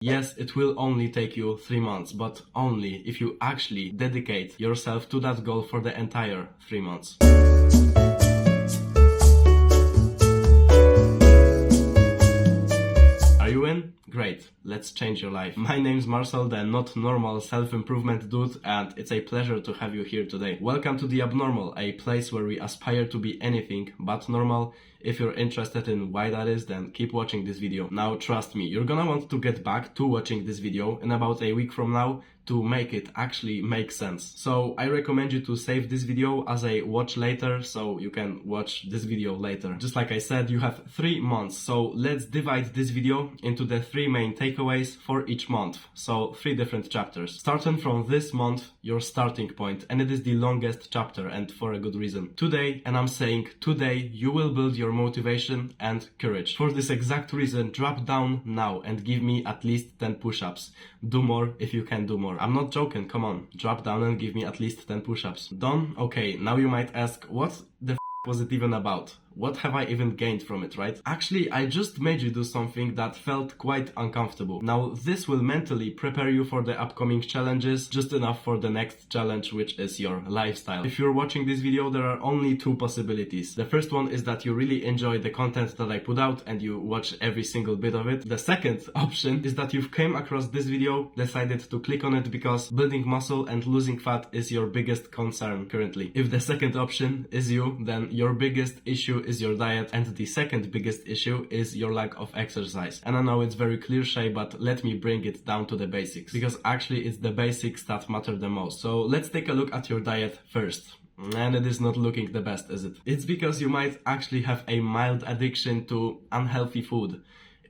Yes, it will only take you 3 months, but only if you actually dedicate yourself to that goal for the entire 3 months. Are you in? Great, let's change your life. My name's Marcel, the not normal self-improvement dude, and it's a pleasure to have you here today. Welcome to The Abnormal, a place where we aspire to be anything but normal. If you're interested in why that is, then keep watching this video. Now, trust me, you're gonna want to get back to watching this video in about a week from now to make it actually make sense. So I recommend you to save this video as a watch later, so you can watch this video later. Just like I said, you have 3 months, so let's divide this video into the 3 main takeaways for each month. So 3 different chapters. Starting from this month, your starting point, and it is the longest chapter, and for a good reason. Today, and I'm saying today, you will build your motivation and courage. For this exact reason, drop down now and give me at least 10 push-ups. Do more if you can do more. I'm not joking, come on. Drop down and give me at least 10 push-ups. Done? Okay, now you might ask, what the was it even about? What have I even gained from it, right? Actually, I just made you do something that felt quite uncomfortable. Now, this will mentally prepare you for the upcoming challenges, just enough for the next challenge, which is your lifestyle. If you're watching this video, there are only 2 possibilities. The first one is that you really enjoy the content that I put out and you watch every single bit of it. The second option is that you've came across this video, decided to click on it because building muscle and losing fat is your biggest concern currently. If the second option is you, then your biggest issue is your diet, and the second biggest issue is your lack of exercise. And I know it's very cliche, but let me bring it down to the basics, because actually it's the basics that matter the most. So let's take a look at your diet first. And it is not looking the best, is it? It's because you might actually have a mild addiction to unhealthy food.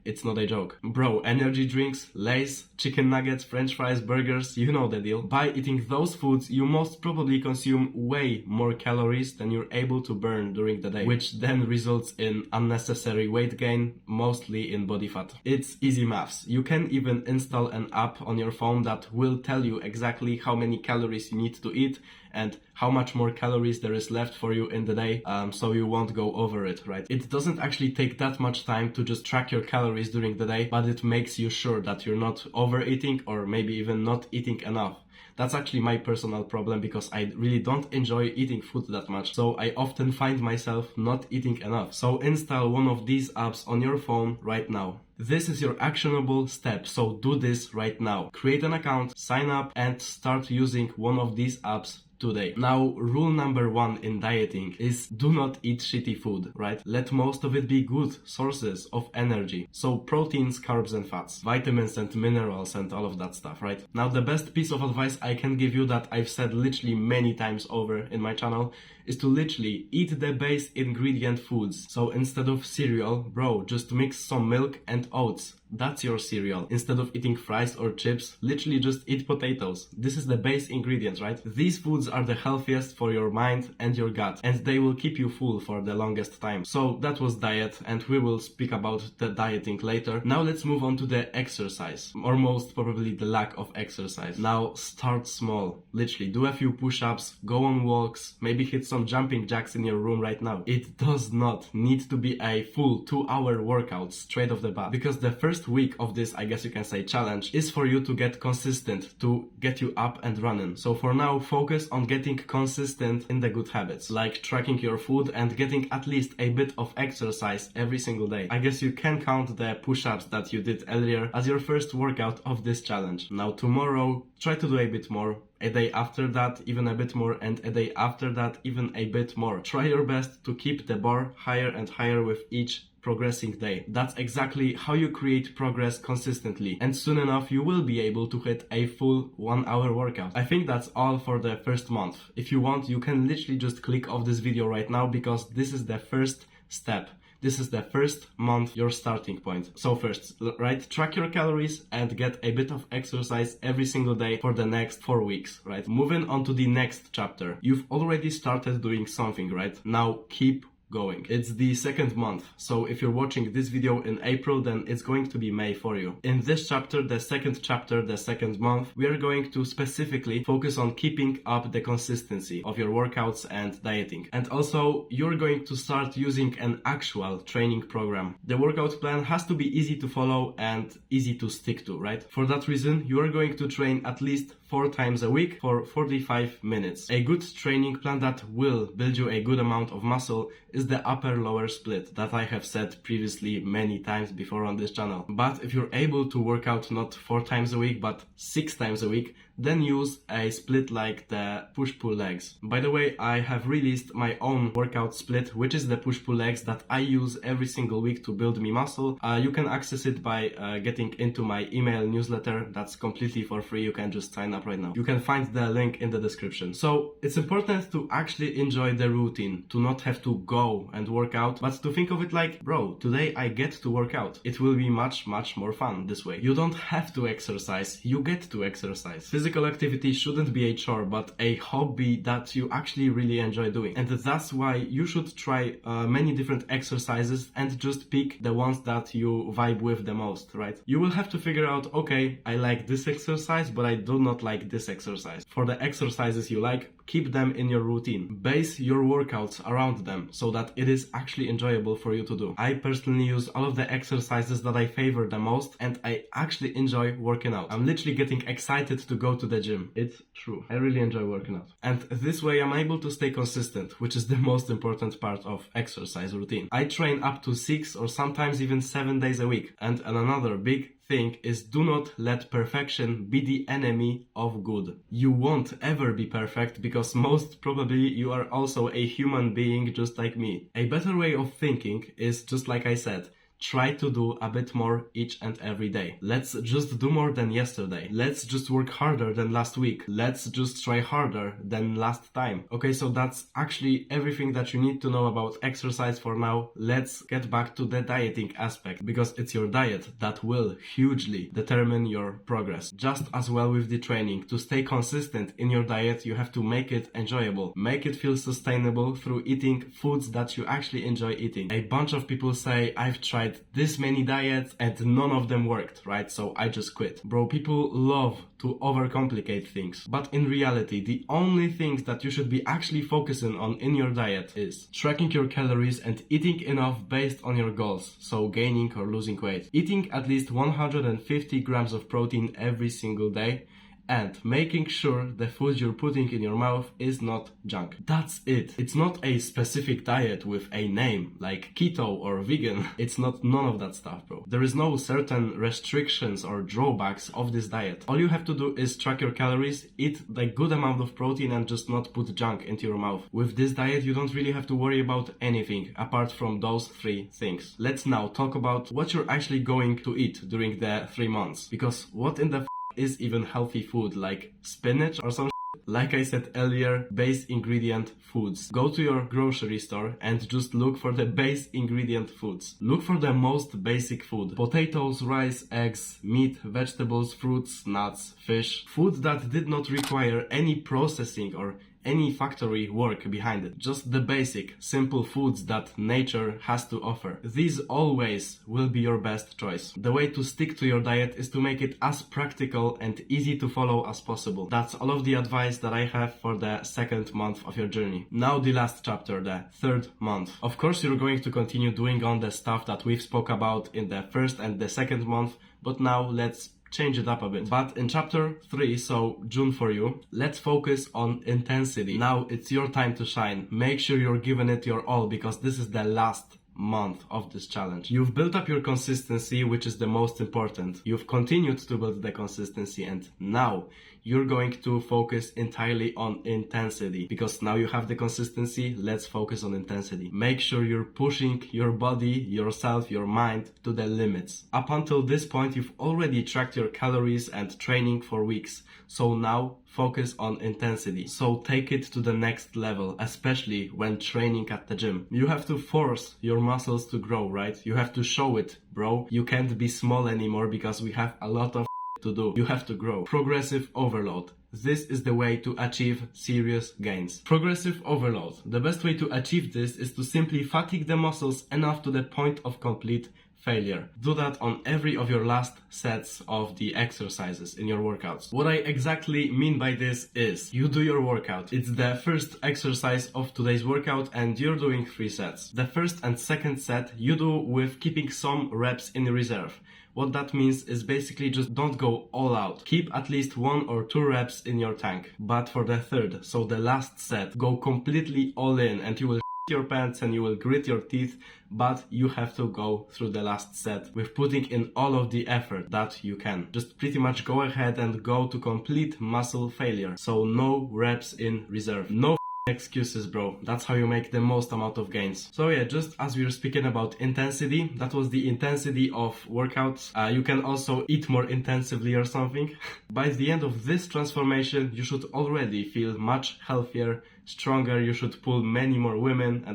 It's not a joke. Bro, energy drinks, Lay's, chicken nuggets, french fries, burgers, you know the deal. By eating those foods, you most probably consume way more calories than you're able to burn during the day, which then results in unnecessary weight gain, mostly in body fat. It's easy maths. You can even install an app on your phone that will tell you exactly how many calories you need to eat and how much more calories there is left for you in the day, so you won't go over it, right? It doesn't actually take that much time to just track your calories during the day, but it makes you sure that you're not overeating or maybe even not eating enough. That's actually my personal problem, because I really don't enjoy eating food that much, so I often find myself not eating enough. So install one of these apps on your phone right now. This is your actionable step, so do this right now. Create an account, sign up, and start using one of these apps today. Now, rule number 1 in dieting is do not eat shitty food, right? Let most of it be good sources of energy. So proteins, carbs and fats, vitamins and minerals and all of that stuff, right? Now, the best piece of advice I can give you that I've said literally many times over in my channel is to literally eat the base ingredient foods. So instead of cereal, bro, just mix some milk and oats. That's your cereal. Instead of eating fries or chips, literally just eat potatoes. This is the base ingredients, right? These foods are the healthiest for your mind and your gut, and they will keep you full for the longest time. So that was diet, and we will speak about the dieting later. Now let's move on to the exercise, or most probably the lack of exercise. Now start small. Literally do a few push-ups, go on walks, maybe hit some jumping jacks in your room right now. It does not need to be a full 2-hour workout straight off the bat, because the first week of this, I guess you can say, challenge is for you to get consistent, to get you up and running. So for now, focus on getting consistent in the good habits, like tracking your food and getting at least a bit of exercise every single day. I guess you can count the push-ups that you did earlier as your first workout of this challenge. Now tomorrow, try to do a bit more. A day after that, even a bit more, and a day after that, even a bit more. Try your best to keep the bar higher and higher with each progressing day. That's exactly how you create progress consistently, and soon enough you will be able to hit a full 1-hour workout. I think that's all for the first month. If you want, you can literally just click off this video right now, because this is the first step. This is the first month, your starting point. So first, right, track your calories and get a bit of exercise every single day for the next 4 weeks, right? Moving on to the next chapter. You've already started doing something, right? Now keep going. It's the second month, so if you're watching this video in April, then it's going to be May for you. In this chapter, the second month, we are going to specifically focus on keeping up the consistency of your workouts and dieting. And also, you're going to start using an actual training program. The workout plan has to be easy to follow and easy to stick to, right? For that reason, you are going to train at least 4 times a week for 45 minutes. A good training plan that will build you a good amount of muscle is the upper-lower split that I have said previously many times before on this channel. But if you're able to work out not 4 times a week but 6 times a week, then use a split like the push-pull legs. By the way, I have released my own workout split, which is the push-pull legs that I use every single week to build me muscle. You can access it by getting into my email newsletter. That's completely for free. You can just sign up right now. You can find the link in the description. So it's important to actually enjoy the routine, to not have to go and work out, but to think of it like, bro, today I get to work out. It will be much more fun this way. You don't have to exercise, you get to exercise. Physical activity shouldn't be a chore, but a hobby that you actually really enjoy doing. And that's why you should try many different exercises and just pick the ones that you vibe with the most, right? You will have to figure out, okay, I like this exercise, but I do not like this exercise. For the exercises you like, keep them in your routine. Base your workouts around them so that it is actually enjoyable for you to do. I personally use all of the exercises that I favor the most, and I actually enjoy working out. I'm literally getting excited to go to the gym. It's true. I really enjoy working out. And this way I'm able to stay consistent, which is the most important part of exercise routine. I train up to 6 or sometimes even 7 days a week. And another big thing is, do not let perfection be the enemy of good. You won't ever be perfect because most probably you are also a human being just like me. A better way of thinking is, just like I said, try to do a bit more each and every day. Let's just do more than yesterday. Let's just work harder than last week. Let's just try harder than last time. Okay, so that's actually everything that you need to know about exercise for now. Let's get back to the dieting aspect, because it's your diet that will hugely determine your progress. Just as well with the training. To stay consistent in your diet, you have to make it enjoyable. Make it feel sustainable through eating foods that you actually enjoy eating. A bunch of people say, I've tried this many diets and none of them worked, right? So I just quit. Bro, people love to overcomplicate things. But in reality, the only things that you should be actually focusing on in your diet is tracking your calories and eating enough based on your goals. So gaining or losing weight. Eating at least 150 grams of protein every single day, and making sure the food you're putting in your mouth is not junk. That's it. It's not a specific diet with a name like keto or vegan. It's not none of that stuff, bro. There is no certain restrictions or drawbacks of this diet. All you have to do is track your calories, eat the good amount of protein, and just not put junk into your mouth. With this diet, you don't really have to worry about anything apart from those 3 things. Let's now talk about what you're actually going to eat during the 3 months. Because what in the is even healthy food, like spinach or some shit? Like I said earlier, base ingredient foods. Go to your grocery store and just look for the base ingredient foods. Look for the most basic food. Potatoes, rice, eggs, meat, vegetables, fruits, nuts, fish. Food that did not require any processing or any factory work behind it. Just the basic, simple foods that nature has to offer. These always will be your best choice. The way to stick to your diet is to make it as practical and easy to follow as possible. That's all of the advice that I have for the second month of your journey. Now the last chapter, the third month. Of course, you're going to continue doing on the stuff that we've spoke about in the first and the second month, but now let's change it up a bit. But in chapter 3, so June for you, let's focus on intensity. Now it's your time to shine. Make sure you're giving it your all, because this is the last month of this challenge. You've built up your consistency, which is the most important. You've continued to build the consistency, and now you're going to focus entirely on intensity, because now you have the consistency. Let's focus on intensity. Make sure you're pushing your body, yourself, your mind to the limits. Up until this point, you've already tracked your calories and training for weeks. So now focus on intensity. So take it to the next level, especially when training at the gym. You have to force your muscles to grow, right? You have to show it, bro. You can't be small anymore, because we have a lot of to do. You have to grow. Progressive overload. This is the way to achieve serious gains. Progressive overload. The best way to achieve this is to simply fatigue the muscles enough to the point of complete failure. Do that on every of your last sets of the exercises in your workouts. What I exactly mean by this is you do your workout. It's the first exercise of today's workout and you're doing 3 sets. The first and second set you do with keeping some reps in reserve. What that means is basically just don't go all out. Keep at least 1 or 2 reps in your tank. But for the third, so the last set, go completely all in and you will your pants and you will grit your teeth, but you have to go through the last set with putting in all of the effort that you can. Just pretty much go ahead and go to complete muscle failure. So no reps in reserve. No excuses, bro. That's how you make the most amount of gains. So yeah, just as we were speaking about intensity, that was the intensity of workouts. You can also eat more intensively or something. By the end of this transformation, you should already feel much healthier, stronger. You should pull many more women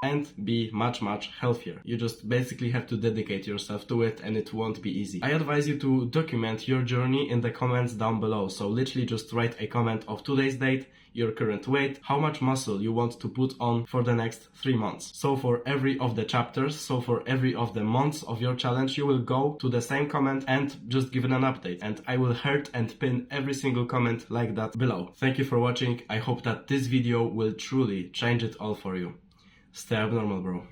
and be much healthier. You just basically have to dedicate yourself to it and it won't be easy. I advise you to document your journey in the comments down below. So literally just write a comment of today's date, your current weight, how much muscle you want to put on for the next 3 months. So for every of the chapters, so for every of the months of your challenge, you will go to the same comment and just give it an update. And I will heart and pin every single comment like that below. Thank you for watching. I hope that this video will truly change it all for you. Stay abnormal, bro.